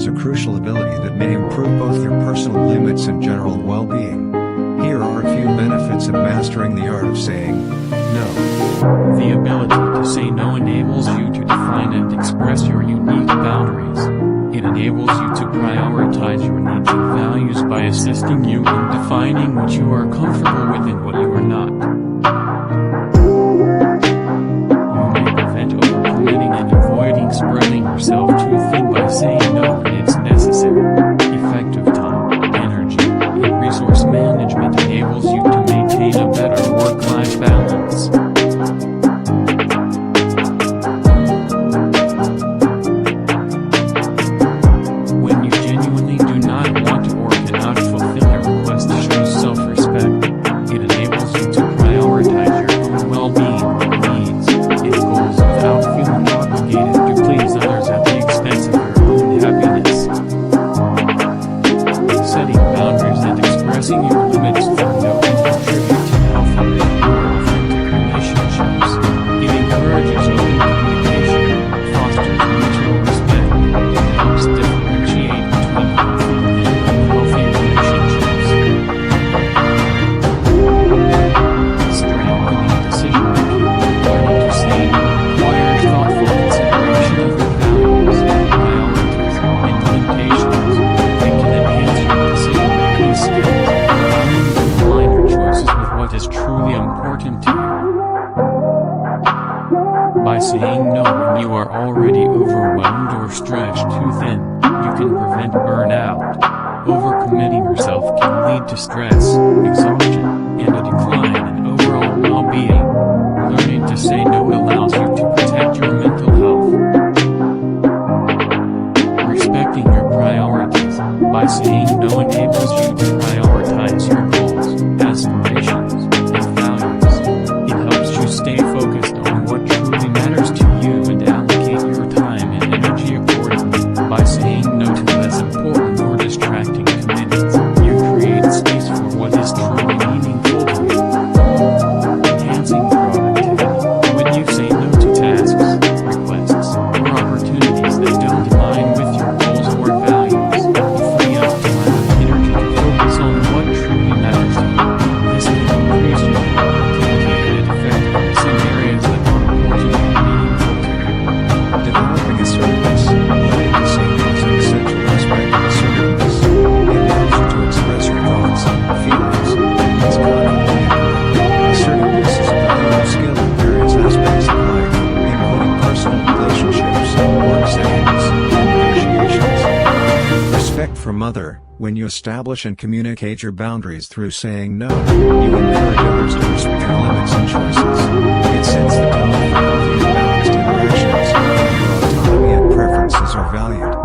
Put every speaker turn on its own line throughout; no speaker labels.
is a crucial ability that may improve both your personal limits and general well-being. Here are a few benefits of mastering the art of saying no.
The ability to say no enables you to define and express your unique boundaries. It enables you to prioritize your needs and values by assisting you in defining what you are comfortable with and what you are not. You may prevent overcommitting and avoiding spreading yourself too thin by saying no when it's necessary. Effective time, energy, and resource management enables you to maintain a better work-life balance. When you genuinely do not want or cannot fulfill a request to show self-respect, it enables you to prioritize your own well-being, needs, and goals without feeling obligated to please others at the expense of your own happiness. Setting boundaries and expressing your limits for no can contribute to healthier and more authentic relationships. It encourages open communication, fosters mutual respect, and helps differentiate between healthy and unhealthy relationships. Strengthening decision-making, learning to say no requires thoughtful consideration of your values, priorities, and limitations. It can enhance your decision-making skills, allowing you to align your choices with what is truly important to you. By saying no when you are already overwhelmed or stretched too thin, you can prevent burnout. Overcommitting yourself can lead to stress, exhaustion, and a decline in overall well-being. Learning to say no allows you to protect your mental health. Respecting your priorities. By saying no enables you to prioritize your goals, aspirations, and values. It helps you stay focused on what truly matters to you and allocate your time and energy accordingly. By saying no to less important or distracting commitments, you create space for what is truly meaningful to you. Enhancing productivity. When you say no to tasks, requests, or opportunities that don't align with your goals or values, you free up time and energy to focus on what truly matters to you. This can increase your productivity and effectiveness in areas that are important and meaningful to you.
Developing assertiveness. Learning to say no is an essential aspect of assertiveness. It allows you to express your thoughts, feelings, and needs confidently. Assertiveness is a valuable skill in various aspects of life, including personal relationships, work settings, and negotiations. Respect from other. When you establish and communicate your boundaries through saying no, you encourage others to respect your limits and choices. It sets the tone for healthy and balanced interactions, where your autonomy and preferences are valued.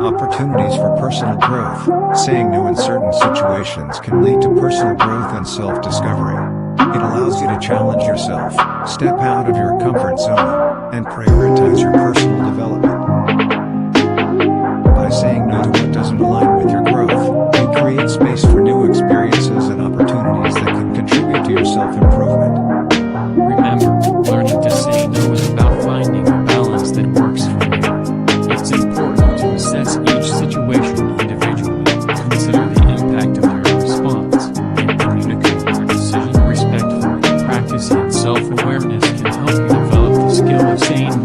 Opportunities for personal growth. Saying no in certain situations can lead to personal growth and self-discovery. It allows you to challenge yourself, step out of your comfort zone, and prioritize your personal development. By saying no to what doesn't align with your growth, you create space for new experiences and opportunities that can contribute to your self-improvement.
Remember, learning to say no is about finding a balance that works for you. It's important to assess each situation individually, consider the impact of your response, and communicate your decision respectfully. Practicing self-awareness can help you develop the skill of saying